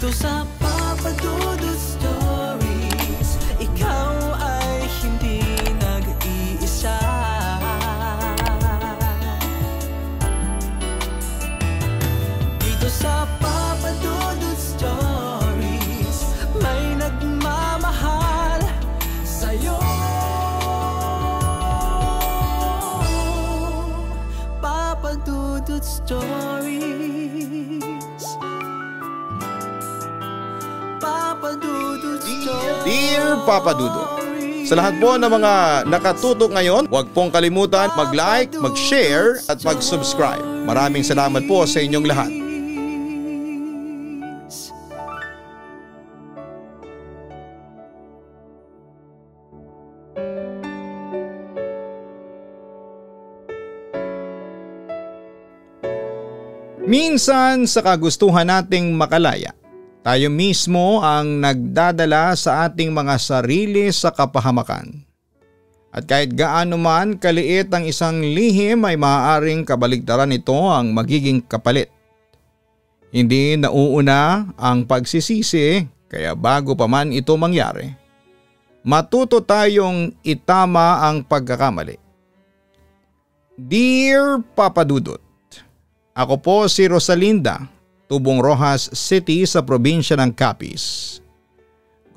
Dito sa Papa Dudut Stories, ikaw ay hindi nag-iisa. Dito sa Papa Dudut Stories, may nagmamahal sa'yo. Papa Dudut Stories, Papa Dudut Stories. Dear Papa Dudut, sa lahat po ng mga nakatutok ngayon, huwag pong kalimutan mag-like, mag-share at mag-subscribe. Maraming salamat po sa inyong lahat. Minsan sa kagustuhan nating makalaya, tayo mismo ang nagdadala sa ating mga sarili sa kapahamakan. At kahit gaano man kaliit ang isang lihim ay maaaring kabaligtaran nito ang magiging kapalit. Hindi nauuna ang pagsisisi, kaya bago pa man ito mangyari, matuto tayong itama ang pagkakamali. Dear Papa Dudut, ako po si Rosalinda, Tubong Rojas City sa probinsya ng Capiz.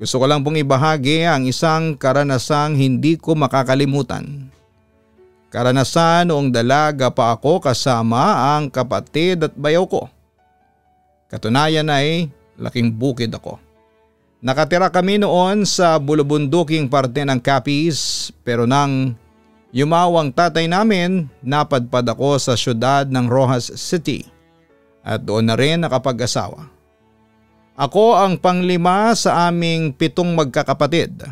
Gusto ko lang pong ibahagi ang isang karanasang hindi ko makakalimutan. Karanasan noong dalaga pa ako kasama ang kapatid at bayaw ko. Katunayan ay laking bukid ako. Nakatira kami noon sa bulubunduking parte ng Capiz, pero nang yumawang tatay namin, napadpad ako sa syudad ng Rojas City at doon na rin nakapag-asawa. Ako ang panglima sa aming 7 magkakapatid.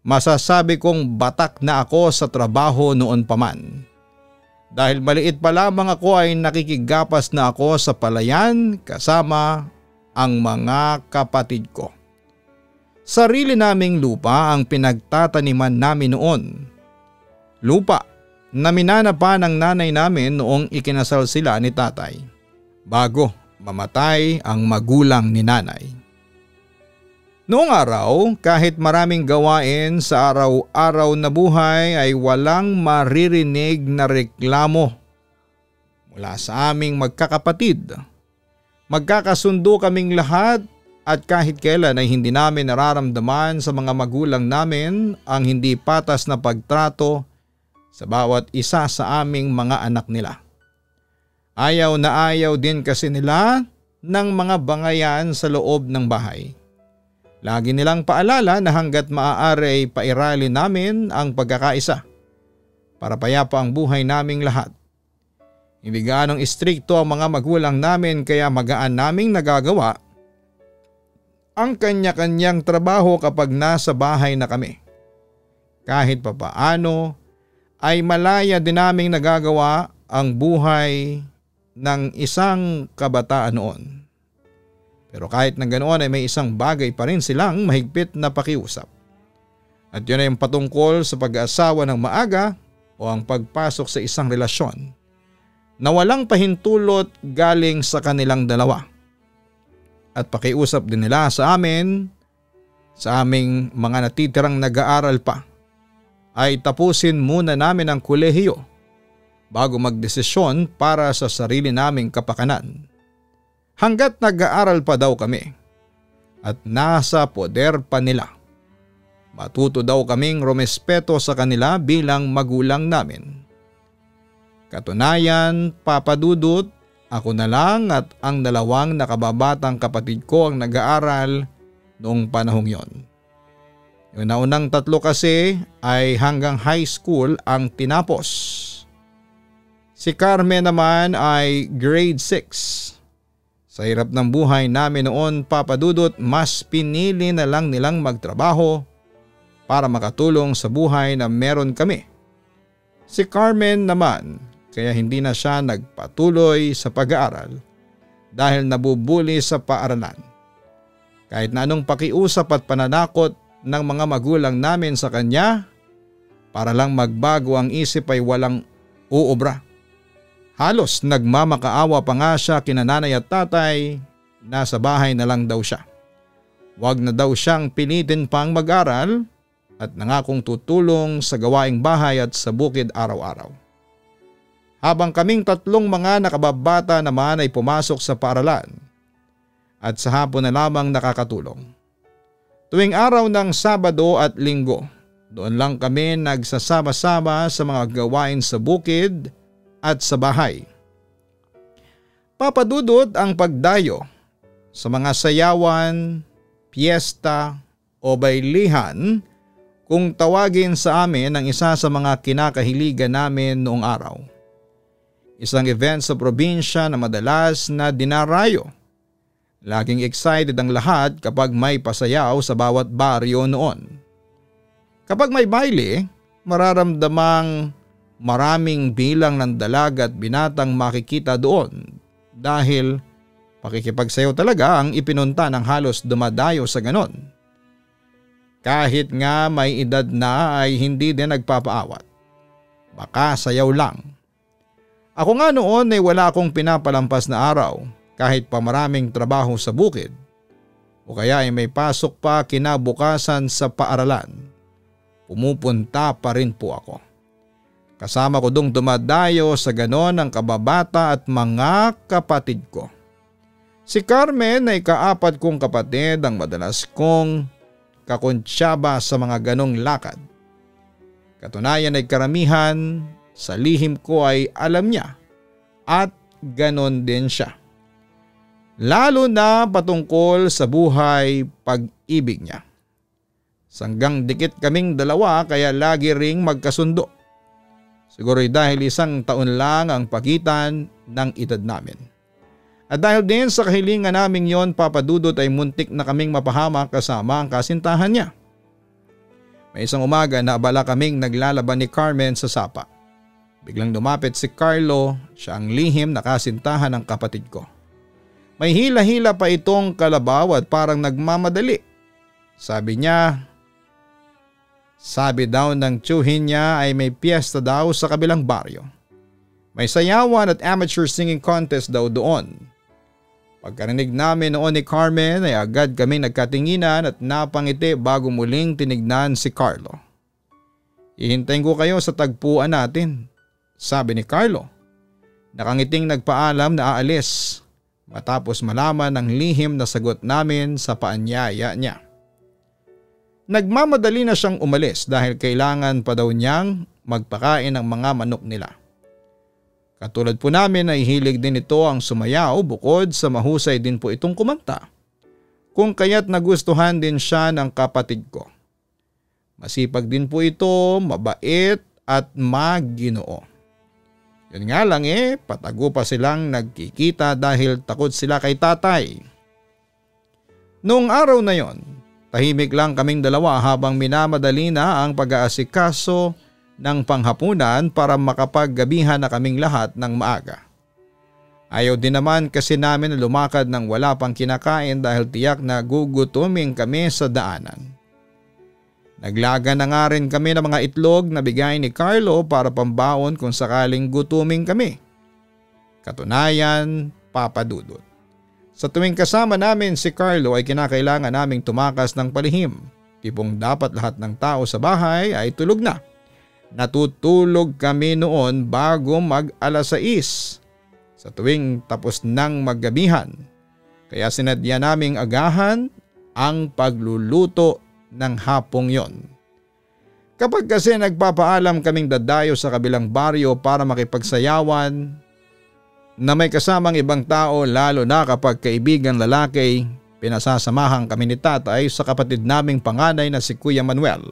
Masasabi kong batak na ako sa trabaho noon pa man. Dahil maliit pa lamang ako ay nakikigapas na ako sa palayan kasama ang mga kapatid ko. Sarili naming lupa ang pinagtataniman namin noon. Lupa na minana pa ng nanay namin noong ikinasal sila ni tatay bago mamatay ang magulang ni nanay. Noong araw, kahit maraming gawain sa araw-araw na buhay ay walang maririnig na reklamo mula sa aming magkakapatid. Magkakasundo kaming lahat at kahit kailan ay hindi namin nararamdaman sa mga magulang namin ang hindi patas na pagtrato sa bawat isa sa aming mga anak nila. Ayaw na ayaw din kasi nila ng mga bangayan sa loob ng bahay. Lagi nilang paalala na hanggat maaari ay pairali namin ang pagkakaisa para payapa ang buhay naming lahat. Hindi gaanong istrikto ang mga magulang namin kaya magaan naming nagagawa ang kanya-kanyang trabaho kapag nasa bahay na kami. Kahit papaano ay malaya din naming nagagawa ang buhay ng isang kabataan noon. Pero kahit na ganoon ay may isang bagay pa rin silang mahigpit na pakiusap. At yun ay ang patungkol sa pag-aasawa ng maaga o ang pagpasok sa isang relasyon na walang pahintulot galing sa kanilang dalawa. At pakiusap din nila sa amin, sa aming mga natitirang nag-aaral pa, ay tapusin muna namin ang kolehiyo bago magdesisyon para sa sarili naming kapakanan. Hanggat nag-aaral pa daw kami at nasa poder pa nila, matuto daw kaming rumespeto sa kanila bilang magulang namin. Katunayan, Papa Dudut, ako na lang at ang 2 nakababatang kapatid ko ang nag-aaral noong panahong yon. Yung naunang 3 kasi ay hanggang high school ang tinapos. Si Carmen naman ay grade 6. Sa hirap ng buhay namin noon, Papa Dudut, mas pinili na lang nilang magtrabaho para makatulong sa buhay na meron kami. Si Carmen naman, kaya hindi na siya nagpatuloy sa pag-aaral dahil nabubuli sa paaralan. Kahit na anong pakiusap at pananakot ng mga magulang namin sa kanya para lang magbago ang isip ay walang uobra. Halos nagmamakaawa pa nga siya kina nanay at tatay nasa bahay na lang daw siya. Huwag na daw siyang pilitin pang mag-aral at nangakong tutulong sa gawaing bahay at sa bukid araw-araw. Habang kaming tatlong mga nakababata naman ay pumasok sa paaralan at sa hapon na lamang nakakatulong. Tuwing araw ng Sabado at Linggo, doon lang kami nagsasama-sama sa mga gawain sa bukid at sa bahay. Papadudot ang pagdayo sa mga sayawan, piyesta o baylihan kung tawagin sa amin ang isa sa mga kinakahiligan namin noong araw. Isang event sa probinsya na madalas na dinarayo. Laging excited ang lahat kapag may pasayaw sa bawat baryo noon. Kapag may baile, mararamdamang maraming bilang ng dalaga at binatang makikita doon dahil pakikipagsayaw talaga ang ipinunta ng halos dumadayo sa ganon. Kahit nga may edad na ay hindi din nagpapaawat. Baka sayaw lang. Ako nga noon ay wala akong pinapalampas na araw kahit pa maraming trabaho sa bukid o kaya ay may pasok pa kinabukasan sa paaralan. Pumupunta pa rin po ako. Kasama ko dong dumadayo sa ganon ang kababata at mga kapatid ko. Si Carmen ay kaapat kong kapatid ang madalas kong kakonsyaba sa mga ganong lakad. Katunayan ay karamihan sa lihim ko ay alam niya at ganon din siya. Lalo na patungkol sa buhay pag-ibig niya. Sanggang dikit kaming dalawa kaya lagi ring magkasundo. Siguro'y dahil 1 taon lang ang pagitan ng edad namin. At dahil din sa kahilingan naming yon, Papadudot, ay muntik na kaming mapahamak kasama ang kasintahan niya. May isang umaga na abala kaming naglalaban ni Carmen sa sapa. Biglang lumapit si Carlo, siya ang lihim na kasintahan ng kapatid ko. May hila-hila pa itong kalabaw at parang nagmamadali. Sabi daw ng tiyuhin niya ay may piyesta daw sa kabilang baryo. May sayawan at amateur singing contest daw doon. Pagkarinig namin noon ni Carmen ay agad kaming nagkatinginan at napangiti bago muling tinignan si Carlo. Ihintayin ko kayo sa tagpuan natin, sabi ni Carlo. Nakangiting nagpaalam na aalis matapos malaman ng lihim na sagot namin sa paanyaya niya. Nagmamadali na siyang umalis dahil kailangan pa daw niyang magpakain ng mga manok nila. Katulad po namin ay hilig din ito ang sumayaw bukod sa mahusay din po itong kumanta. Kung kaya't nagustuhan din siya ng kapatid ko. Masipag din po ito, mabait at maginoo. Yun nga lang patago pa silang nagkikita dahil takot sila kay tatay. Noong araw na yon, tahimik lang kaming dalawa habang minamadali na ang pag-aasikaso ng panghapunan para makapaggabihan na kaming lahat ng maaga. Ayaw din naman kasi namin na lumakad ng wala pang kinakain dahil tiyak na gugutuming kami sa daanan. Naglaga na nga rin kami ng mga itlog na bigay ni Carlo para pambaon kung sakaling gutuming kami. Katunayan, Papadudot. Sa tuwing kasama namin si Carlo ay kinakailangan naming tumakas ng palihim. Tipong dapat lahat ng tao sa bahay ay tulog na. Natutulog kami noon bago mag-alas 6 sa tuwing tapos ng maggabihan. Kaya sinadya naming agahan ang pagluluto ng hapong yon. Kapag kasi nagpapaalam kaming dadayo sa kabilang baryo para makipagsayawan na may kasamang ibang tao, lalo na kapag kaibigan lalaki, pinasasamahan kami ni tatay sa kapatid naming panganay na si Kuya Manuel.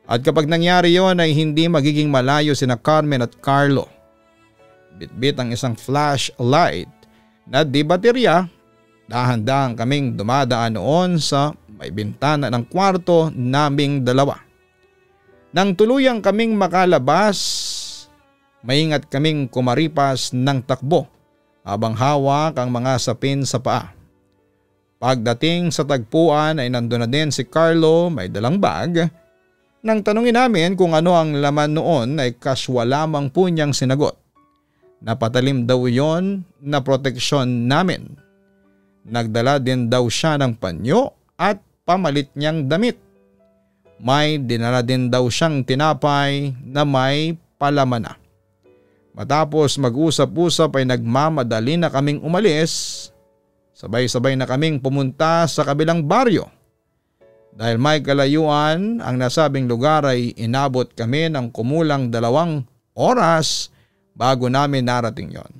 At kapag nangyari yon ay hindi magiging malayo sina Carmen at Carlo. Bitbit ang isang flashlight na di baterya, dahan-dahan kaming dumadaan noon sa may bintana ng kwarto naming dalawa. Nang tuluyang kaming makalabas, maingat kaming kumaripas ng takbo habang hawak ang mga sapin sa paa. Pagdating sa tagpuan ay nandun na din si Carlo, may dalang bag. Nang tanungin namin kung ano ang laman noon ay kaswa lamang po niyang sinagot. Napatalim daw yon na proteksyon namin. Nagdala din daw siya ng panyo at pamalit niyang damit. May dinala din daw siyang tinapay na may palaman na. Matapos mag-usap-usap ay nagmamadali na kaming umalis. Sabay-sabay na kaming pumunta sa kabilang baryo. Dahil may kalayuan, ang nasabing lugar ay inabot kami ng kumulang 2 oras bago namin narating yon.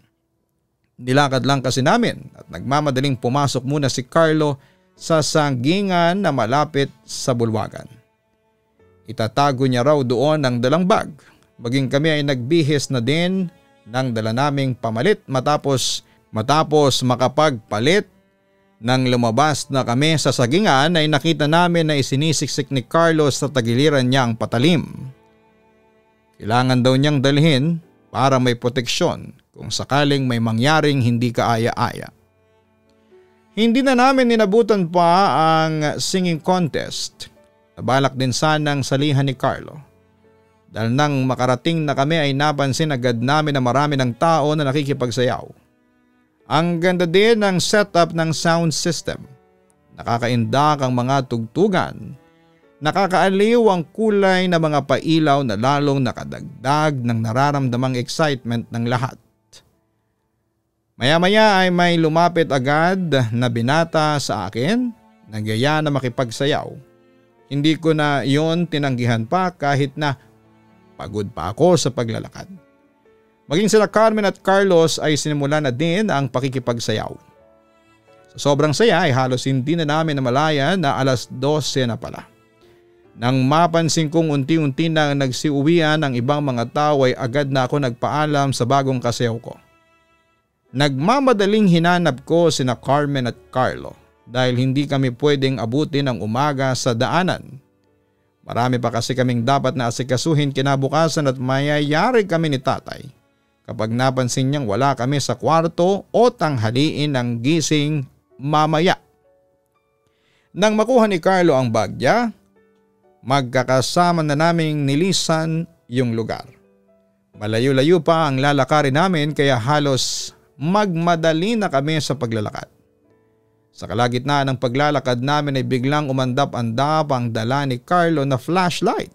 Nilakad lang kasi namin at nagmamadaling pumasok muna si Carlo sa sanggingan na malapit sa bulwagan. Itatago niya raw doon ang dalang bag. Maging kami ay nagbihis na din ng dala naming pamalit matapos makapagpalit. Nang lumabas na kami sa sagingan ay nakita namin na isinisiksik ni Carlos sa tagiliran niya ang patalim. Kailangan daw niyang dalhin para may proteksyon kung sakaling may mangyaring hindi kaaya-aya. Hindi na namin ninabutan pa ang singing contest. Nabalak din sanang salihan ni Carlo. Dahil nang makarating na kami ay napansin agad namin na marami ng tao na nakikipagsayaw. Ang ganda din ng setup ng sound system. Nakakaindak ang mga tugtugan. Nakakaaliw ang kulay na mga pailaw na lalong nakadagdag ng nararamdamang excitement ng lahat. Maya-maya ay may lumapit agad na binata sa akin, nagyaya na makipagsayaw. Hindi ko na yon tinanggihan pa kahit na pagod pa ako sa paglalakad. Maging sila Carmen at Carlos ay sinimula na din ang pakikipagsayaw. Sa sobrang saya ay halos hindi na namin namalayan na 12:00 na pala. Nang mapansin kong unti-unti na nagsiuwian ang ibang mga tao ay agad na ako nagpaalam sa bagong kasayaw ko. Nagmamadaling hinanap ko sina Carmen at Carlo dahil hindi kami pwedeng abutin ang umaga sa daanan. Marami pa kasi kaming dapat na asikasuhin kinabukasan at mayayari kami ni tatay kapag napansin niyang wala kami sa kwarto o tanghaliin ng gising mamaya. Nang makuha ni Carlo ang bag niya, magkakasama na naming nilisan yung lugar. Malayo-layo pa ang lalakarin namin kaya halos magmadali na kami sa paglalakad. Sa kalagitnaan ng paglalakad namin ay biglang umandap-andap ang dala ni Carlo na flashlight.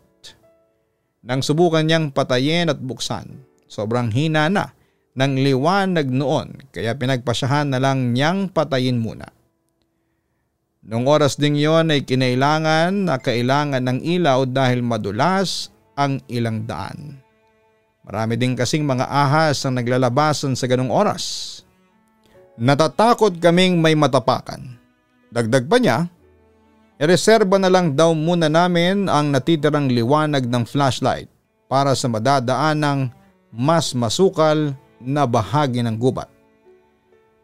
Nang subukan niyang patayin at buksan, sobrang hina na ng liwanag noon kaya pinagpasyahan na lang niyang patayin muna. Noong oras ding yon ay kailangan ng ilaw dahil madulas ang ilang daan. Marami din kasing mga ahas ang naglalabasan sa ganong oras. Natatakot kaming may matapakan. Dagdag pa niya, ireserba na lang daw muna namin ang natitirang liwanag ng flashlight para sa madadaan ng mas masukal na bahagi ng gubat.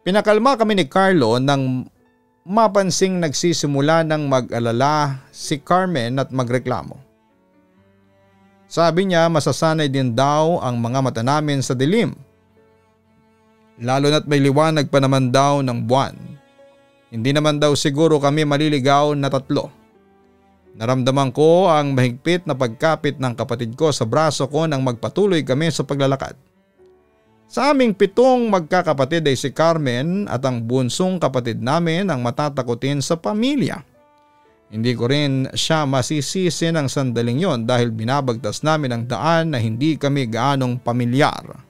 Pinakalma kami ni Carlo nang mapansing nagsisimula ng mag-alala si Carmen at magreklamo. Sabi niya masasanay din daw ang mga mata namin sa dilim. Lalo na't may liwanag pa naman daw ng buwan. Hindi naman daw siguro kami maliligaw na 3. Naramdaman ko ang mahigpit na pagkapit ng kapatid ko sa braso ko nang magpatuloy kami sa paglalakad. Sa aming 7 magkakapatid ay si Carmen at ang bunsong kapatid namin ang matatakutin sa pamilya. Hindi ko rin siya masisisi ng sandaling yon dahil binabagtas namin ang daan na hindi kami gaanong pamilyar.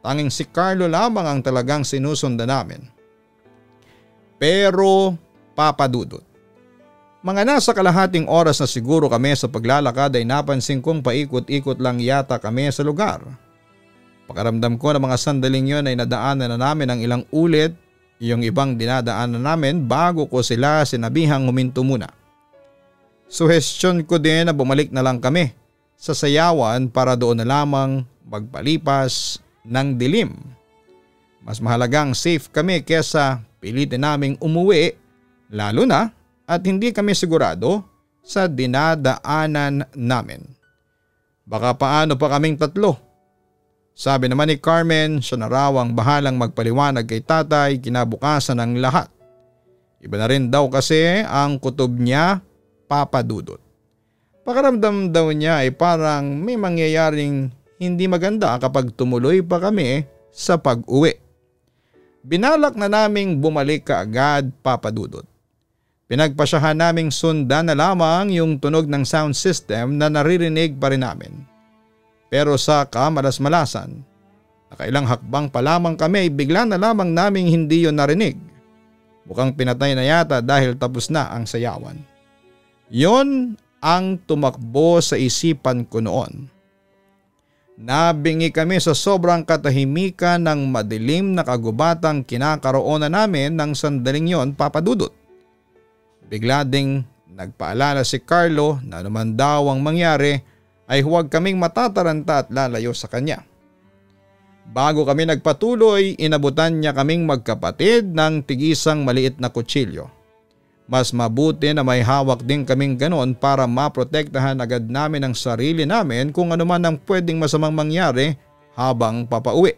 Tanging si Carlo lamang ang talagang sinusundan namin. Pero papadudot. Mga nasa kalahating oras na siguro kami sa paglalakad ay napansin kong paikot-ikot lang yata kami sa lugar. Pakaramdam ko na mga sandaling yon ay nadaanan na namin ang ilang ulit, yung ibang dinadaanan namin bago ko sila sinabihang huminto muna. Suhestyon ko din na bumalik na lang kami sa sayawan para doon na lamang magpalipas ng dilim. Mas mahalagang safe kami kesa pilitin naming umuwi, lalo na at hindi kami sigurado sa dinadaanan namin. Baka paano pa kaming 3. Sabi naman ni Carmen, siya na raw ang bahalang magpaliwanag kay tatay kinabukasan ng lahat. Iba na rin daw kasi ang kutob niya, papadudot. Pakaramdam daw niya ay parang may mangyayaring hindi maganda kapag tumuloy pa kami sa pag-uwi. Binalak na naming bumalik kaagad, Papa Dudut. Pinagpasyahan naming sundan na lamang yung tunog ng sound system na naririnig pa rin namin. Pero sa kamalas-malasan, nakailang hakbang pa lamang kami ay bigla na lamang naming hindi yon narinig. Mukhang pinatay na yata dahil tapos na ang sayawan. Yon ang tumakbo sa isipan ko noon. Nabingi kami sa sobrang katahimikan ng madilim na kagubatang kinakaroonan namin ng sandaling yon, Papa Dudut. Bigla ding nagpaalala si Carlo na naman daw ang mangyari ay huwag kaming matataranta at lalayo sa kanya. Bago kami nagpatuloy, inabutan niya kaming magkapatid ng tigisang maliit na kutsilyo. Mas mabuti na may hawak din kaming ganon para maprotektahan agad namin ang sarili namin kung ano man ang pwedeng masamang mangyari habang papauwi.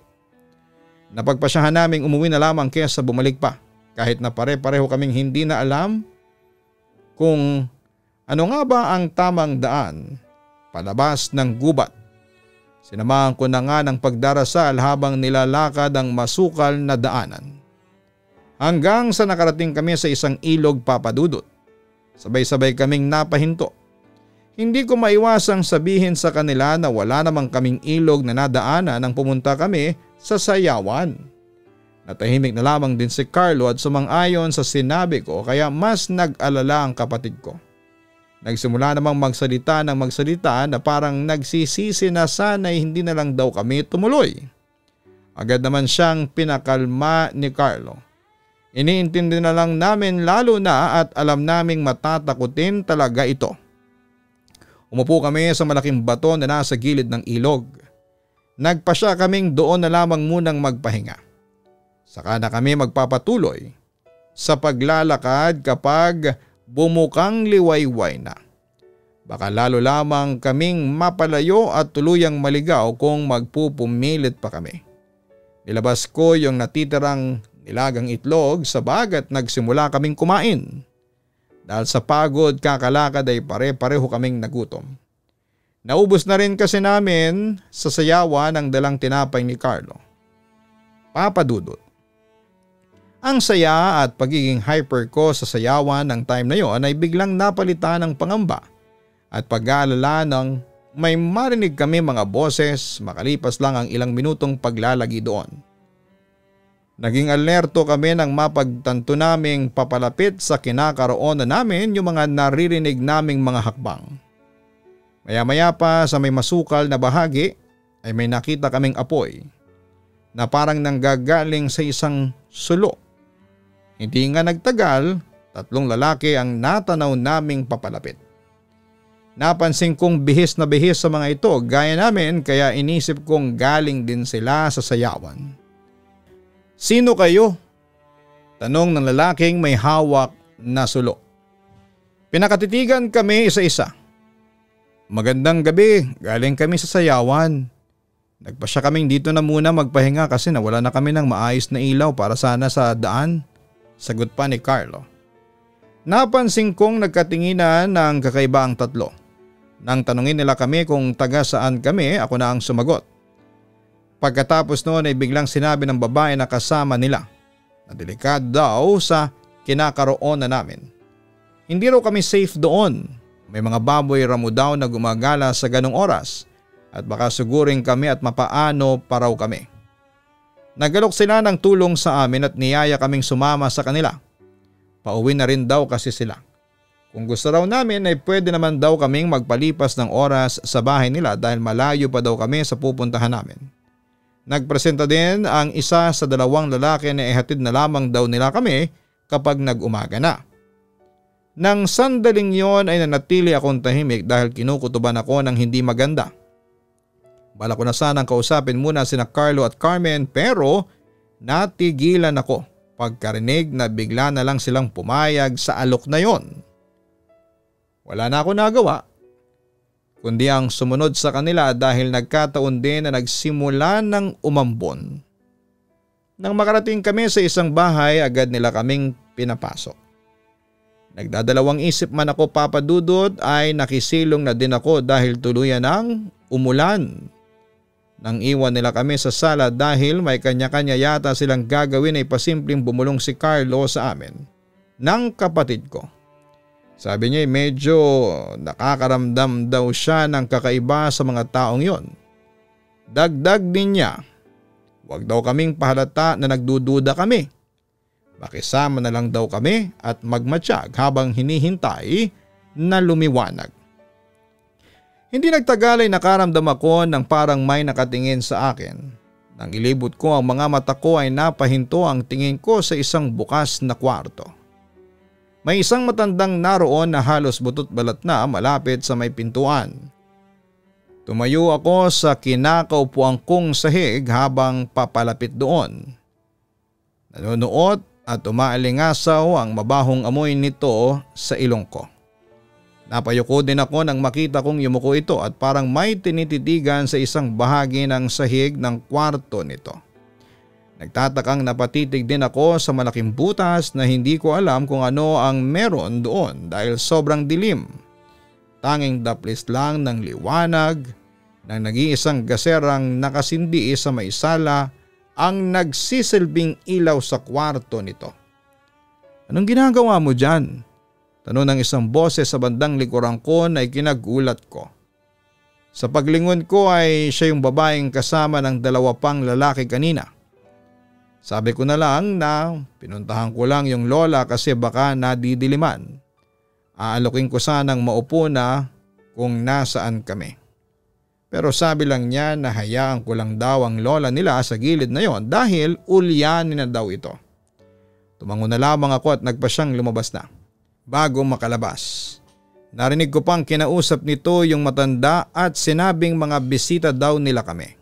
Napagpasyahan naming umuwi na lamang kaysa bumalik pa, kahit na pare-pareho kaming hindi na alam kung ano nga ba ang tamang daan palabas ng gubat. Sinamahan ko na nga ng pagdarasal habang nilalakad ang masukal na daanan. Hanggang sa nakarating kami sa isang ilog, Papa Dudut. Sabay-sabay kaming napahinto. Hindi ko maiwasang sabihin sa kanila na wala namang kaming ilog na nadaanan nang pumunta kami sa sayawan. Natahimik na lamang din si Carlo at sumang-ayon sa sinabi ko kaya mas nag-alala ang kapatid ko. Nagsimula namang magsalita ng magsalita na parang nagsisisi na sana'y hindi na lang daw kami tumuloy. Agad naman siyang pinakalma ni Carlo. Iniintindi na lang namin lalo na at alam naming matatakutin talaga ito. Umupo kami sa malaking bato na nasa gilid ng ilog. Nagpasya kaming doon na lamang munang magpahinga. Saka na kami magpapatuloy sa paglalakad kapag bumukang liwayway na. Baka lalo lamang kaming mapalayo at tuluyang maligaw kung magpupumilit pa kami. Nilabas ko yung natitirang nilagang itlog sa bag at nagsimula kaming kumain. Dahil sa pagod kakalakad ay pare-pareho kaming nagutom. Naubos na rin kasi namin sa sayawan ang dalang tinapay ni Carlo. Papa Dudut. Ang saya at pagiging hyper ko sa sayawan ng time na yon ay biglang napalitan ng pangamba at pag-aalala ng may marinig kami mga boses makalipas lang ang ilang minutong paglalagi doon. Naging alerto kami nang mapagtanto naming papalapit sa kinakaroonan namin yung mga naririnig naming mga hakbang. Maya-maya pa sa may masukal na bahagi ay may nakita kaming apoy na parang nanggagaling sa isang sulo. Hindi nga nagtagal, 3 lalaki ang natanaw naming papalapit. Napansin kong bihis na bihis sa mga ito gaya namin kaya inisip kong galing din sila sa sayawan. Sino kayo? Tanong ng lalaking may hawak na sulo. Pinakatitigan kami isa-isa. Magandang gabi, galing kami sa sayawan. Nagpasya kaming dito na muna magpahinga kasi nawala na kami ng maayos na ilaw para sana sa daan. Sagot pa ni Carlo. Napansin kong nagkatinginan ng kakaiba ang tatlo. Nang tanungin nila kami kung taga saan kami, ako na ang sumagot. Pagkatapos noon ay biglang sinabi ng babae na kasama nila na delikado daw sa kinakaroonan namin. Hindi raw kami safe doon. May mga baboy ramo daw na gumagala sa ganong oras at baka sugurin kami at mapaano pa raw kami. Nagalok sila ng tulong sa amin at niyaya kaming sumama sa kanila. Pauwi na rin daw kasi sila. Kung gusto raw namin ay pwede naman daw kaming magpalipas ng oras sa bahay nila dahil malayo pa daw kami sa pupuntahan namin. Nagpresenta din ang isa sa 2 lalaki na ihatid na lamang daw nila kami kapag nag-umaga na. Nang sandaling yon ay nanatili akong tahimik dahil kinukutuban ako ng hindi maganda. Bala ko na sanang kausapin muna sina Carlo at Carmen pero natigilan ako pagkarinig na bigla na lang silang pumayag sa alok na yon. Wala na ako nagawa kundi ang sumunod sa kanila dahil nagkataon din na nagsimula ng umambon. Nang makarating kami sa isang bahay agad nila kaming pinapasok. Nagdadalawang isip man ako Papa Dudut ay nakisilong na din ako dahil tuluyan ng umulan. Nang iwan nila kami sa sala dahil may kanya-kanya yata silang gagawin ay pasimpleng bumulong si Carlo sa amin ng kapatid ko. Sabi niya medyo nakakaramdam daw siya ng kakaiba sa mga taong yon. Dagdag din niya, huwag daw kaming pahalata na nagdududa kami. Makisama na lang daw kami at magmatsyag habang hinihintay na lumiwanag. Hindi nagtagal ay nakaramdam ako ng parang may nakatingin sa akin. Nang ilibot ko ang mga mata ko ay napahinto ang tingin ko sa isang bukas na kwarto. May isang matandang naroon na halos butot balat na malapit sa may pintuan. Tumayo ako sa kinakaupuan kong sahig habang papalapit doon. Nanonood at umaalingasaw ang mabahong amoy nito sa ilong ko. Napayuko din ako nang makita kong yumuko ito at parang may tinititigan sa isang bahagi ng sahig ng kwarto nito. Nagtatakang napatitig din ako sa malaking butas na hindi ko alam kung ano ang meron doon dahil sobrang dilim. Tanging daplis lang ng liwanag ng nag-iisang gaserang nakasindi sa may sala ang nagsisilbing ilaw sa kwarto nito. Anong ginagawa mo dyan? Tanong ng isang boses sa bandang likuran ko na ikinagulat ko. Sa paglingon ko ay siya yung babaeng kasama ng dalawa pang lalaki kanina. Sabi ko na lang na pinuntahan ko lang yung lola kasi baka nadidiliman. Aalokin ko sanang maupo na kung nasaan kami. Pero sabi lang niya na hayaan ko lang daw ang lola nila sa gilid na yon dahil ulyanin na daw ito. Tumango na lamang ako at nagpa siyang lumabas na. Bago makalabas, narinig ko pang kinausap nito yung matanda at sinabing mga bisita daw nila kami.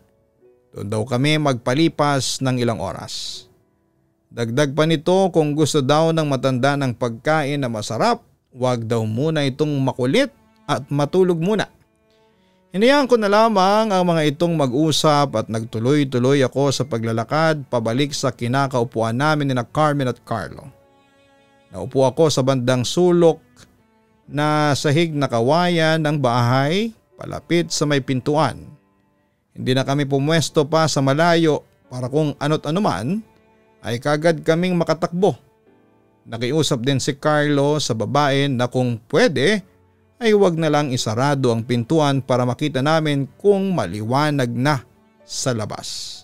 Doon daw kami magpalipas ng ilang oras. Dagdag pa nito kung gusto daw ng matanda ng pagkain na masarap, wag daw muna itong makulit at matulog muna. Hinayaan ko na lamang ang mga itong mag-usap at nagtuloy-tuloy ako sa paglalakad pabalik sa kinakaupuan namin ni na Carmen at Carlo. Naupo ako sa bandang sulok na sahig na kawayan ng bahay palapit sa may pintuan. Hindi na kami pumwesto pa sa malayo para kung ano't anuman ay kagad kaming makatakbo. Nakiusap din si Carlo sa babae na kung pwede ay huwag na lang isarado ang pintuan para makita namin kung maliwanag na sa labas.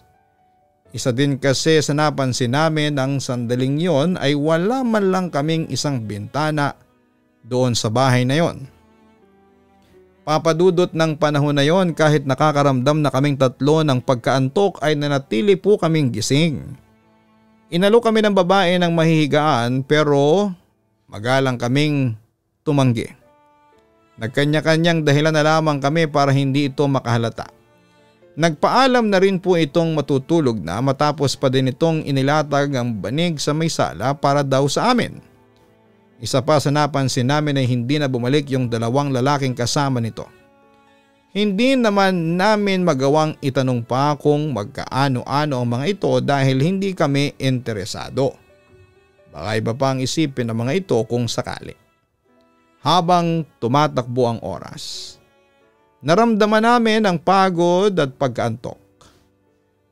Isa din kasi sa napansin namin ang sandaling yon ay wala man lang kaming isang bintana doon sa bahay na yon. Papadudot ng panahon na yon kahit nakakaramdam na kaming tatlo ng pagkaantok ay nanatili po kaming gising. Inalo kami ng babae ng mahihigaan pero magalang kaming tumanggi. Nagkanya-kanyang dahilan na lamang kami para hindi ito makahalata. Nagpaalam na rin po itong matutulog na matapos pa din itong inilatag ang banig sa may sala para daw sa amin. Isa pa sa napansin namin ay hindi na bumalik yung dalawang lalaking kasama nito. Hindi naman namin magawang itanong pa kung magkaano-ano ang mga ito dahil hindi kami interesado. Baka iba pa ang isipin ng mga ito kung sakali. Habang tumatakbo ang oras, naramdaman namin ang pagod at pagkaantok.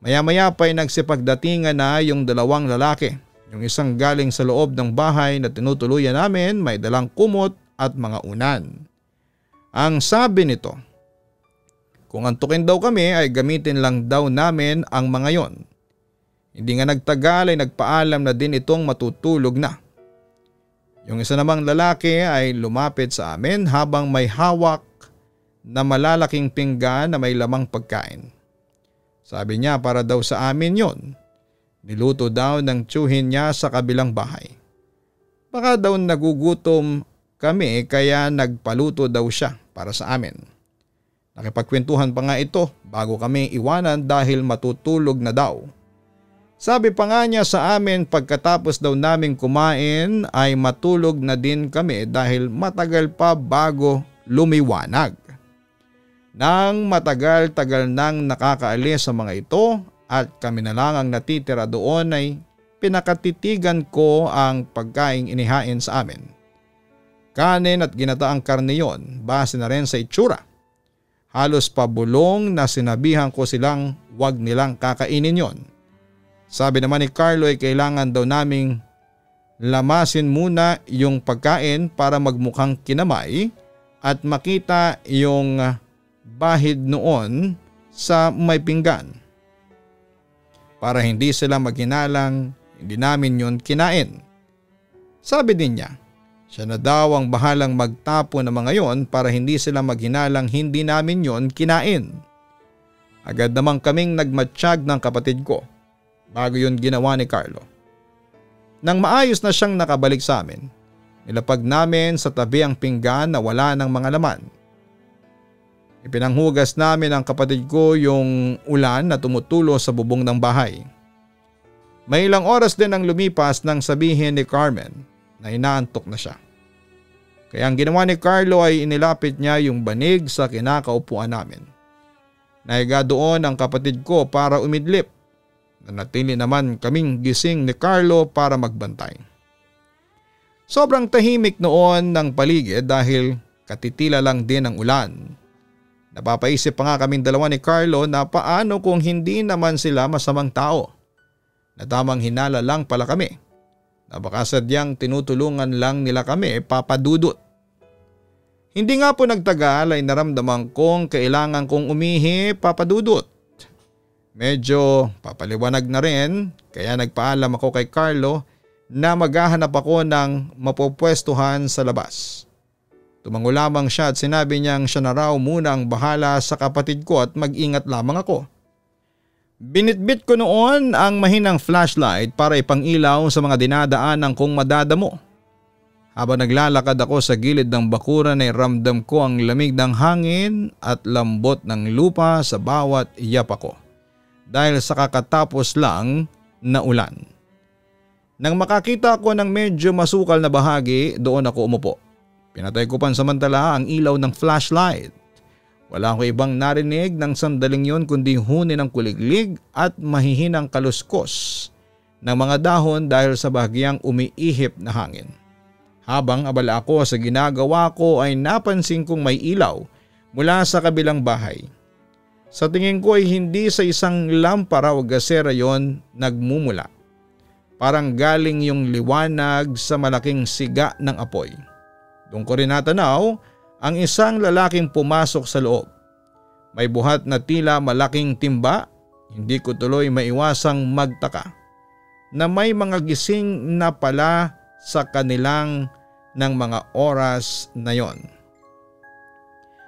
Maya-maya pa ay nagsipagdatingan na yung dalawang lalaki. Yung isang galing sa loob ng bahay na tinutuluyan namin may dalang kumot at mga unan. Ang sabi nito, kung antukin daw kami ay gamitin lang daw namin ang mga yon. Hindi nga nagtagal ay nagpaalam na din itong matutulog na. Yung isa namang lalaki ay lumapit sa amin habang may hawak na malalaking pinggan na may lamang pagkain. Sabi niya para daw sa amin yon. Niluto daw ng tiyuhin niya sa kabilang bahay. Baka daw nagugutom kami kaya nagpaluto daw siya para sa amin. Nakipagkwentuhan pa nga ito bago kami iwanan dahil matutulog na daw. Sabi pa nga niya sa amin pagkatapos daw naming kumain ay matulog na din kami dahil matagal pa bago lumiwanag. Nang matagal-tagal nang nakakaalis sa mga ito at kami na lang ang natitira doon ay pinakatitigan ko ang pagkaing inihain sa amin. Kanin at ginataang karne yon base na rin sa itsura. Halos pabulong na sinabihan ko silang wag nilang kakainin yon. Sabi naman ni Carlo ay kailangan daw naming lamasin muna yung pagkain para magmukhang kinamay at makita yung bahid noon sa may pinggan. Para hindi sila maghinalang, hindi namin yun kinain. Sabi din niya, siya na daw ang bahalang magtapo ng mga yon para hindi sila maghinalang hindi namin yon kinain. Agad namang kaming nagmatsyag ng kapatid ko bago yun ginawa ni Carlo. Nang maayos na siyang nakabalik sa amin, nilapag namin sa tabi ang pinggan na wala ng mga laman. Ipinanghugas namin ang kapatid ko yung ulan na tumutulo sa bubong ng bahay. May ilang oras din ang lumipas nang sabihin ni Carmen na inaantok na siya. Kaya ang ginawa ni Carlo ay inilapit niya yung banig sa kinakaupuan namin. Nahiga doon ang kapatid ko para umidlip. Nanatili naman kaming gising ni Carlo para magbantay. Sobrang tahimik noon ng paligid dahil katitila lang din ang ulan. Napapaisip pa nga kaming dalawa ni Carlo na paano kung hindi naman sila masamang tao. Na tamang hinala lang pala kami. Na baka sadyang tinutulungan lang nila kami papadudot. Hindi nga po nagtagal ay naramdaman kong kailangan kong umihi papadudot. Medyo papaliwanag na rin kaya nagpaalam ako kay Carlo na maghahanap ako ng mapupwestuhan sa labas. Tumango lamang siya at sinabi niyang siya na raw muna ang bahala sa kapatid ko at mag-ingat lamang ako. Binitbit ko noon ang mahinang flashlight para ipangilaw sa mga dinadaanan kong madadamo. Habang naglalakad ako sa gilid ng bakuran ay ramdam ko ang lamig ng hangin at lambot ng lupa sa bawat iyap ako. Dahil sa kakatapos lang na ulan. Nang makakita ko ng medyo masukal na bahagi, doon ako umupo. Pinatay ko pansamantala ang ilaw ng flashlight. Wala akong ibang narinig ng sandaling yon kundi huni ng kuliglig at mahihinang kaluskos ng mga dahon dahil sa bahagyang umiihip na hangin. Habang abala ako sa ginagawa ko ay napansin kong may ilaw mula sa kabilang bahay. Sa tingin ko ay hindi sa isang lampara o gasera yon nagmumula. Parang galing yung liwanag sa malaking siga ng apoy. Doon ko rin natanaw ang isang lalaking pumasok sa loob. May buhat na tila malaking timba, hindi ko tuloy maiwasang magtaka na may mga gising na pala sa kanilang ng mga oras na yon.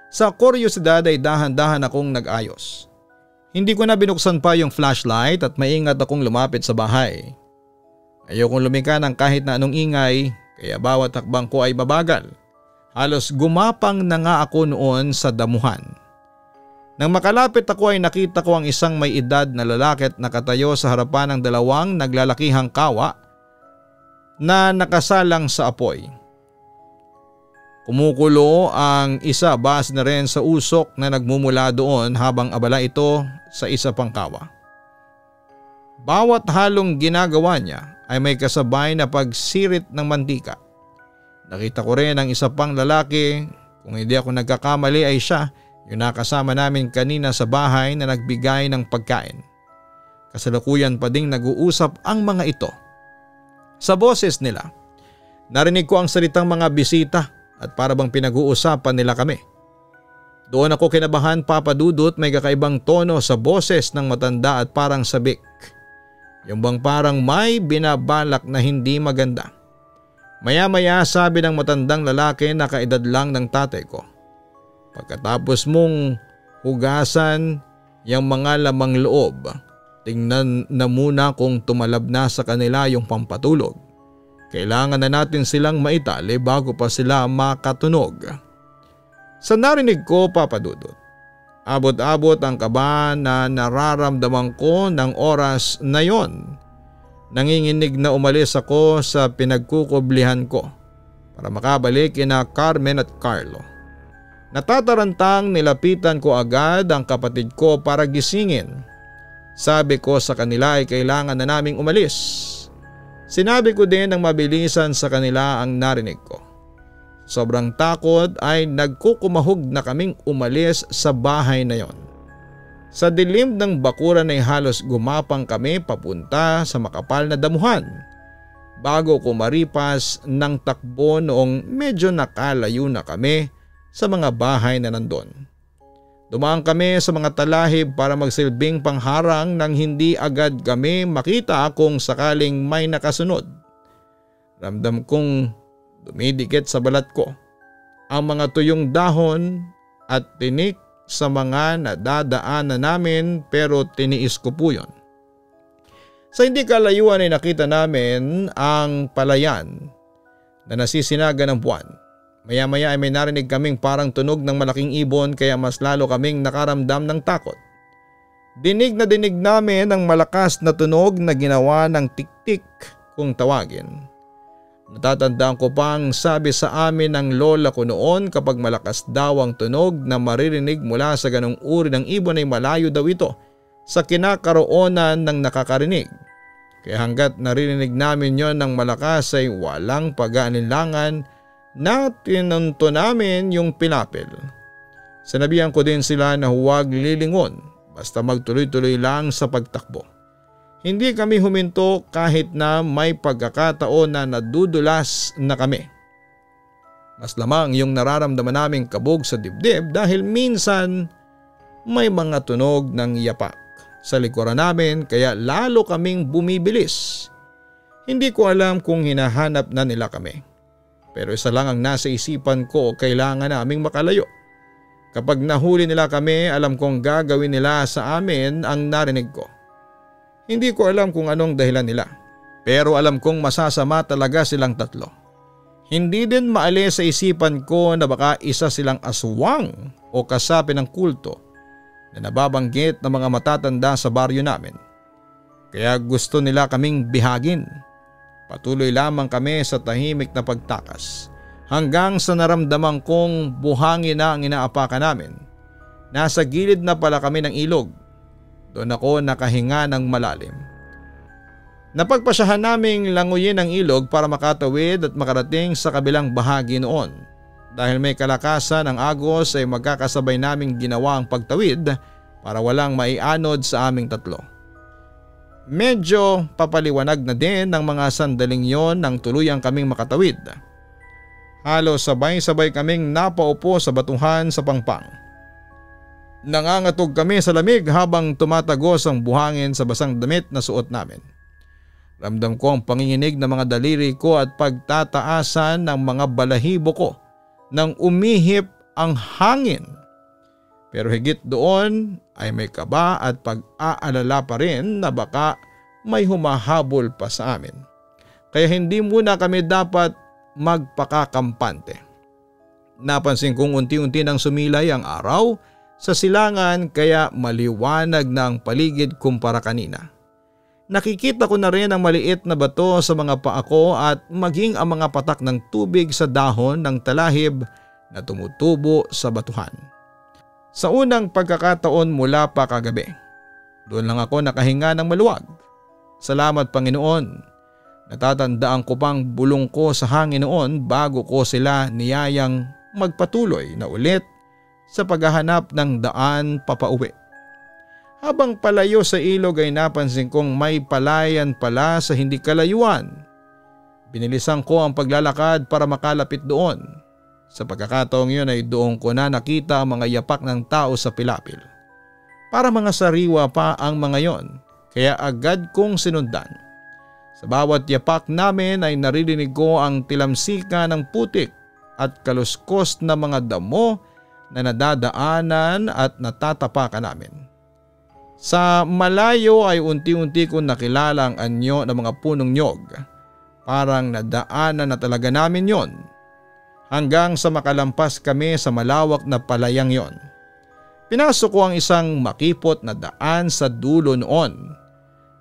Sa kuryosidad ay dahan-dahan akong nag-ayos. Hindi ko na binuksan pa yung flashlight at maingat akong lumapit sa bahay. Ayokong lumika ng kahit na anong ingay kaya bawat hakbang ko ay mabagal. Halos gumapang na nga ako noon sa damuhan. Nang makalapit ako ay nakita ko ang isang may edad na lalaki at nakatayo sa harapan ng dalawang naglalakihang kawa na nakasalang sa apoy. Kumukulo ang isa base na rin sa usok na nagmumula doon habang abala ito sa isa pang kawa. Bawat halong ginagawa niya ay may kasabay na pagsirit ng mantika. Nakita ko rin ang isa pang lalaki, kung hindi ako nagkakamali ay siya yung nakasama namin kanina sa bahay na nagbigay ng pagkain. Kasalukuyan pa ding nag-uusap ang mga ito. Sa boses nila, narinig ko ang salitang mga bisita at para bang pinag-uusapan nila kami. Doon ako kinabahan papadudot, may kakaibang tono sa boses ng matanda at parang sabik. Yung bang parang may binabalak na hindi maganda. Maya-maya sabi ng matandang lalaki na kaedad lang ng tatay ko. Pagkatapos mong hugasan yung mga lamang loob, tingnan na muna kung tumalab na sa kanila yung pampatulog. Kailangan na natin silang maitali bago pa sila makatunog. Sa narinig ko papadudot, abot-abot ang kaba na nararamdaman ko ng oras na yon. Nanginginig na umalis ako sa pinagkukublihan ko para makabalik kina Carmen at Carlo. Natatarantang nilapitan ko agad ang kapatid ko para gisingin. Sabi ko sa kanila ay kailangan na naming umalis. Sinabi ko din ng mabilisan sa kanila ang narinig ko. Sobrang takot ay nagkukumahog na kaming umalis sa bahay na yon. Sa dilim ng bakuran ay halos gumapang kami papunta sa makapal na damuhan bago kumaripas ng takbo noong medyo nakalayo na kami sa mga bahay na nandun. Dumaan kami sa mga talahib para magsilbing pangharang nang hindi agad kami makita kung sakaling may nakasunod. Ramdam kong dumidikit sa balat ko ang mga tuyong dahon at tinik sa mga nadadaanan namin, pero tiniis ko po yun. Sa hindi kalayuan ay nakita namin ang palayan na nasisinaga ng buwan. Maya-maya ay may narinig kaming parang tunog ng malaking ibon, kaya mas lalo kaming nakaramdam ng takot. Dinig na dinig namin ang malakas na tunog na ginawa ng tiktik kung tawagin. Natatandaan ko pang sabi sa amin ng lola ko noon, kapag malakas daw ang tunog na maririnig mula sa ganong uri ng ibon ay malayo daw ito sa kinakaroonan ng nakakarinig. Kaya hanggat naririnig namin yon ng malakas ay walang pag-aalinlangan na tinunto namin yung pilapil. Sinabihan ko din sila na huwag lilingon, basta magtuloy-tuloy lang sa pagtakbo. Hindi kami huminto kahit na may pagkakataon na nadudulas na kami. Mas lamang yung nararamdaman naming kabog sa dibdib dahil minsan may mga tunog ng yapak sa likuran namin, kaya lalo kaming bumibilis. Hindi ko alam kung hinahanap na nila kami. Pero isa lang ang nasa isipan ko, kailangan naming makalayo. Kapag nahuli nila kami, alam kong gagawin nila sa amin ang narinig ko. Hindi ko alam kung anong dahilan nila, pero alam kong masasama talaga silang tatlo. Hindi din maalis sa isipan ko na baka isa silang aswang o kasapi ng kulto na nababanggit ng mga matatanda sa baryo namin. Kaya gusto nila kaming bihagin. Patuloy lamang kami sa tahimik na pagtakas hanggang sa naramdaman kong buhangin na ang inaapakan namin. Nasa gilid na pala kami ng ilog. Doon ako nakahinga ng malalim. Napagpasyahan naming languyin ang ilog para makatawid at makarating sa kabilang bahagi noon. Dahil may kalakasan ang agos ay magkakasabay naming ginawa ang pagtawid para walang maianod sa aming tatlo. Medyo papaliwanag na din ng mga sandaling yon nang tuluyang kaming makatawid. Halos sabay-sabay kaming napaupo sa batuhan sa pangpang. Nangangatog kami sa lamig habang tumatagos ang buhangin sa basang damit na suot namin. Ramdam ko ang panginginig ng mga daliri ko at pagtataasan ng mga balahibo ko nang umihip ang hangin. Pero higit doon ay may kaba at pag-aalala pa rin na baka may humahabol pa sa amin. Kaya hindi muna kami dapat magpakakampante. Napansin kong unti-unti nang sumilay ang araw sa silangan, kaya maliwanag na ang paligid kumpara kanina. Nakikita ko na rin ang maliit na bato sa mga paa ko at maging ang mga patak ng tubig sa dahon ng talahib na tumutubo sa batuhan. Sa unang pagkakataon mula pa kagabi, doon lang ako nakahinga ng maluwag. Salamat Panginoon. Natatandaan ko pang bulong ko sa hangin noon bago ko sila niyayang magpatuloy na ulit sa paghahanap ng daan papauwi. Habang palayo sa ilog ay napansin kong may palayan pala sa hindi kalayuan. Binilisan ko ang paglalakad para makalapit doon. Sa pagkakataong yun ay doon ko na nakita ang mga yapak ng tao sa pilapil. Para mga sariwa pa ang mga yon, kaya agad kong sinundan. Sa bawat yapak namin ay naririnig ko ang tilamsika ng putik at kaluskos na mga damo na nadadaanan at natatapakan namin. Sa malayo ay unti-unti kong nakilala ang anyo ng mga punong nyog. Parang nadaanan na talaga namin yon. Hanggang sa makalampas kami sa malawak na palayang yon. Pinasok ko ang isang makipot na daan sa dulo noon.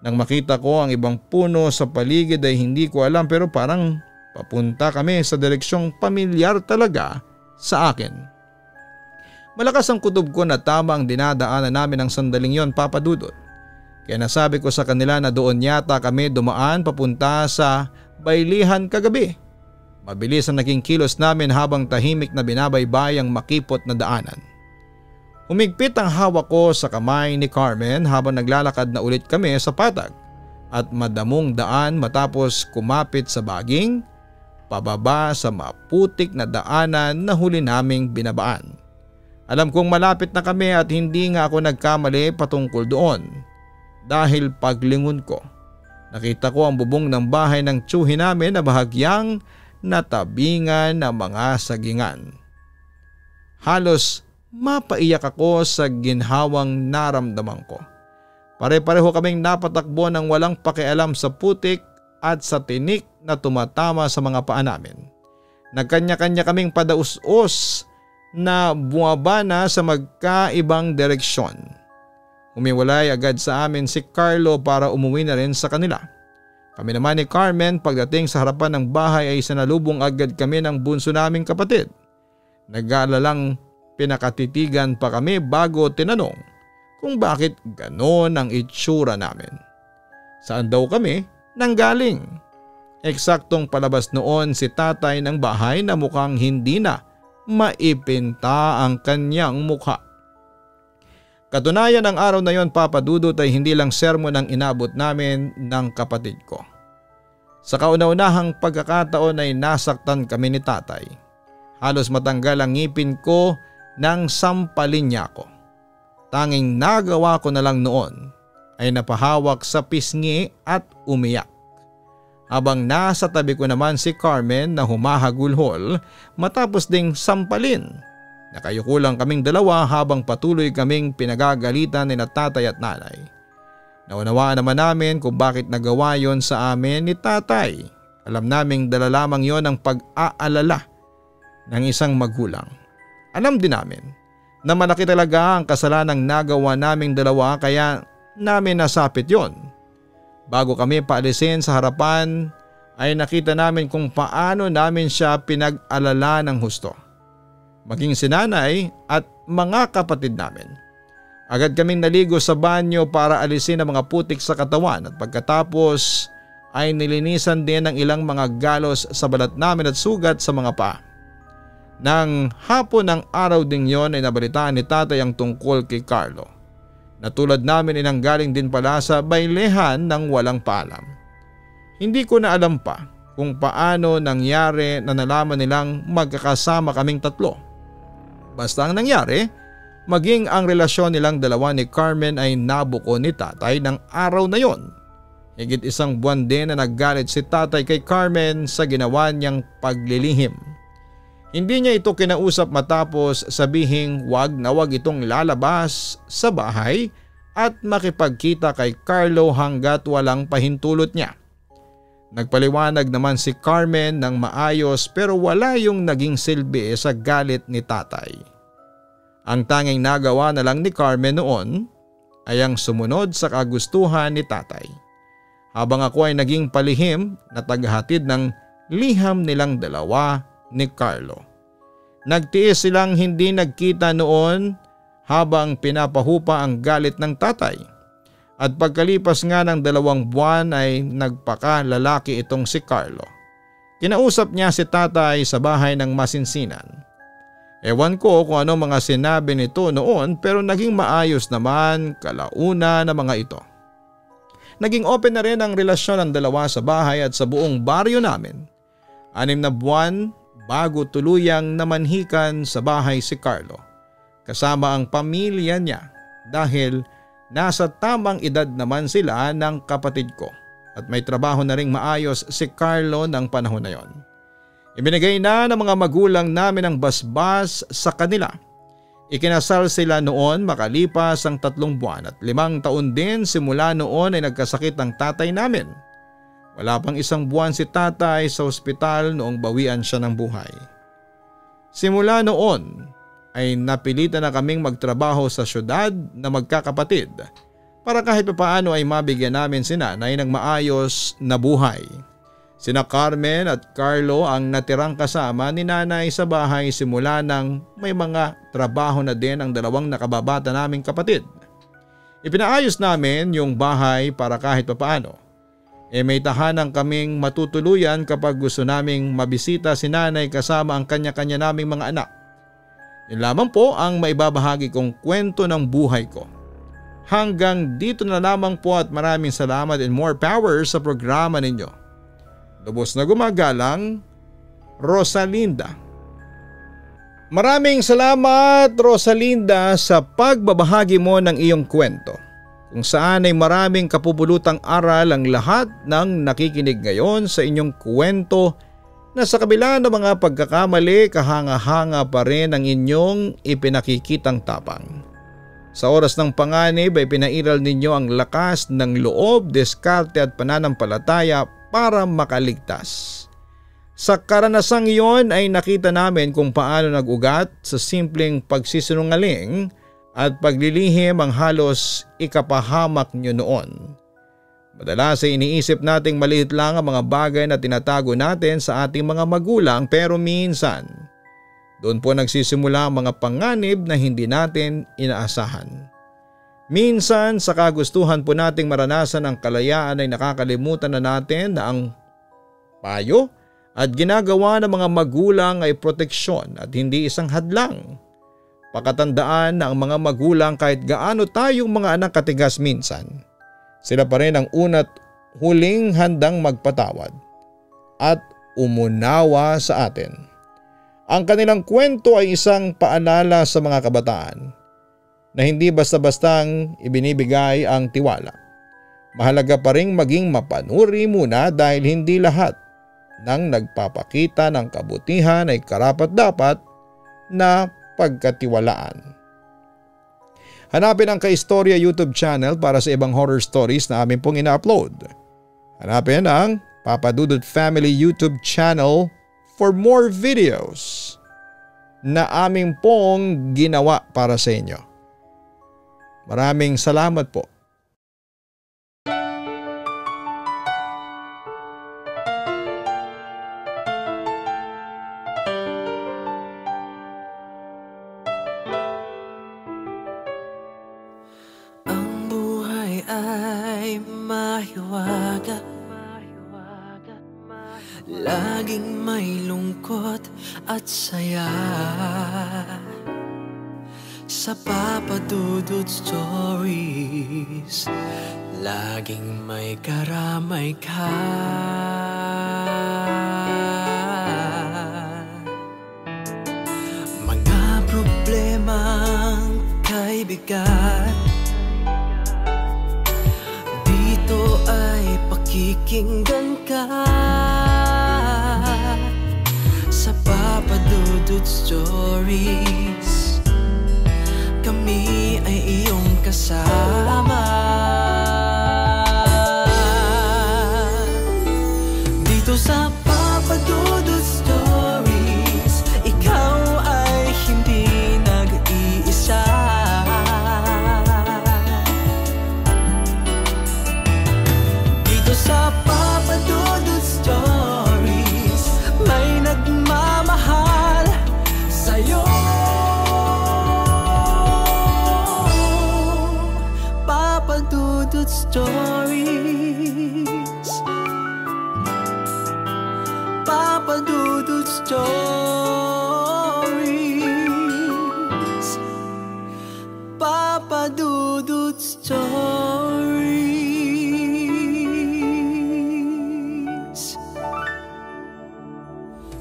Nang makita ko ang ibang puno sa paligid ay hindi ko alam, pero parang papunta kami sa direksyong pamilyar talaga sa akin. Malakas ang kutob ko na tama ang dinadaanan namin ng sandaling yon, Papa Dudut. Kaya nasabi ko sa kanila na doon yata kami dumaan papunta sa Baylihan kagabi. Mabilis ang naging kilos namin habang tahimik na binabaybay ang makipot na daanan. Humigpit ang hawak ko sa kamay ni Carmen habang naglalakad na ulit kami sa patag at madamong daan matapos kumapit sa baging, pababa sa maputik na daanan na huli naming binabaan. Alam kong malapit na kami at hindi nga ako nagkamali patungkol doon dahil paglingon ko, nakita ko ang bubong ng bahay ng tiyuhi namin na bahagyang natabingan ng mga sagingan. Halos mapaiyak ako sa ginhawang naramdaman ko. Pare-pareho kaming napatakbo ng walang pakialam sa putik at sa tinik na tumatama sa mga paa namin. Nagkanya-kanya kaming padaus-us na bumabana sa magkaibang direksyon. Humiwalay agad sa amin si Carlo para umuwi na rin sa kanila. Kami naman ni Carmen pagdating sa harapan ng bahay ay sanalubong agad kami ng bunso naming kapatid. Nag-aalalang pinakatitigan pa kami bago tinanong kung bakit ganon ang itsura namin. Saan daw kami nanggaling? Eksaktong palabas noon si tatay ng bahay na mukhang hindi na maipinta ang kanyang mukha. Katunayan ang araw na yon, Papa Dudut, ay hindi lang sermon ang inabot namin ng kapatid ko. Sa kauna-unahang pagkakataon ay nasaktan kami ni tatay. Halos matanggal ang ngipin ko nang sampalin niya ako. Tanging nagawa ko na lang noon ay napahawak sa pisngi at umiyak. Habang nasa tabi ko naman si Carmen na humahagulhol matapos ding sampalin. Nakayuko lang kaming dalawa habang patuloy kaming pinagagalitan ni tatay at nanay. Naunawaan naman namin kung bakit nagawa yon sa amin ni tatay. Alam naming dala lamang yon ang pag-aalala ng isang magulang. Alam din namin na malaki talaga ang kasalanang nagawa naming dalawa kaya namin nasapit yon. Bago kami paalisin sa harapan ay nakita namin kung paano namin siya pinag-alala ng husto. Maging si nanay at mga kapatid namin. Agad kaming naligo sa banyo para alisin ang mga putik sa katawan at pagkatapos ay nilinisan din ang ilang mga galos sa balat namin at sugat sa mga paa. Nang hapon ng araw ding yon ay nabalitaan ni tatay ang tungkol kay Carlo. Na tulad namin inanggaling din pala sa bailehan ng walang paalam. Hindi ko na alam pa kung paano nangyari na nalaman nilang magkakasama kaming tatlo. Basta ang nangyari, maging ang relasyon nilang dalawa ni Carmen ay nabuko ni tatay ng araw na yon. Higit isang buwan din na naggalit si tatay kay Carmen sa ginawa niyang paglilihim. Hindi niya ito kinausap matapos sabihing wag na wag itong lalabas sa bahay at makipagkita kay Carlo hanggat walang pahintulot niya. Nagpaliwanag naman si Carmen ng maayos pero wala yung naging silbi sa galit ni tatay. Ang tanging nagawa na lang ni Carmen noon ay ang sumunod sa kagustuhan ni tatay. Habang ako ay naging palihim na tagahatid ng liham nilang dalawa ni Carlo. Nagtiis silang hindi nagkita noon habang pinapahupa ang galit ng tatay. At pagkalipas nga ng 2 buwan ay nagpakalalaki itong si Carlo. Kinausap niya si tatay sa bahay ng masinsinan. Ewan ko kung ano mga sinabi nito noon pero naging maayos naman kalauna na mga ito. Naging open na rin ang relasyon ng dalawa sa bahay at sa buong baryo namin. 6 na buwan bago tuluyang namanhikan sa bahay si Carlo. Kasama ang pamilya niya dahil nasa tamang edad naman sila ng kapatid ko at may trabaho na ring maayos si Carlo ng panahon na yon. Ibinigay na ng mga magulang namin ang basbas sa kanila. Ikinasal sila noon makalipas ang 3 buwan at 5 taon din simula noon ay nagkasakit ang tatay namin. Wala pang 1 buwan si tatay sa ospital noong bawian siya ng buhay. Simula noon ay napilitan na kaming magtrabaho sa syudad na magkakapatid para kahit papaano ay mabigyan namin si nanay ng maayos na buhay. Sina Carmen at Carlo ang natirang kasama ni nanay sa bahay simula nang may mga trabaho na din ang 2 nakababata naming kapatid. Ipinaayos namin yung bahay para kahit papaano may tahanan kaming matutuluyan kapag gusto naming mabisita si nanay kasama ang kanya-kanya naming mga anak. Yun lamang po ang maibabahagi kong kwento ng buhay ko. Hanggang dito na lamang po at maraming salamat and more power sa programa ninyo. Lubos na gumagalang, Rosalinda. Maraming salamat, Rosalinda, sa pagbabahagi mo ng iyong kwento, kung saan ay maraming kapupulutang aral ang lahat ng nakikinig ngayon sa inyong kwento na sa kabila ng mga pagkakamali, kahanga-hanga pa rin ang inyong ipinakikitang tapang. Sa oras ng panganib ay pinairal ninyo ang lakas ng loob, diskarte at pananampalataya para makaligtas. Sa karanasang iyon ay nakita namin kung paano nag-ugat sa simpleng pagsisinungaling at paglilihim ang halos ikapahamak nyo noon. Madalas ay iniisip nating maliit lang ang mga bagay na tinatago natin sa ating mga magulang, pero minsan doon po nagsisimula ang mga panganib na hindi natin inaasahan. Minsan sa kagustuhan po nating maranasan ang kalayaan ay nakakalimutan na natin na ang payo at ginagawa ng mga magulang ay proteksyon at hindi isang hadlang. Pakatandaan na ang mga magulang, kahit gaano tayong mga anak katigas minsan, sila pa rin ang una't huling handang magpatawad at umunawa sa atin. Ang kanilang kwento ay isang paalala sa mga kabataan na hindi basta-bastang ibinibigay ang tiwala. Mahalaga pa ring maging mapanuri muna, dahil hindi lahat ng nagpapakita ng kabutihan ay karapat-dapat na pagkatiwalaan. Hanapin ang Kaistorya YouTube channel para sa ibang horror stories na amin pong ina-upload. Hanapin ang Papa Dudut Family YouTube channel for more videos na amin pong ginawa para sa inyo. Maraming salamat po. Mahiwaga, laging may lungkot at saya. Sa Papa Dudut Stories, laging may karamay ka. Mga problemang kay bigat, dito ay pakikinggan ka. Sa Papa Dudut Stories, kami ay iyong kasama. Dito sa Papa Dudut Stories, ikaw ay hindi nag-iisa. Sa Papa Dudut Stories, may nagmamahal sa'yo. Papa Dudut Stories, Papa Dudut Stories, Papa Dudut Stories.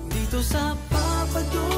Dito sa Papa Dudut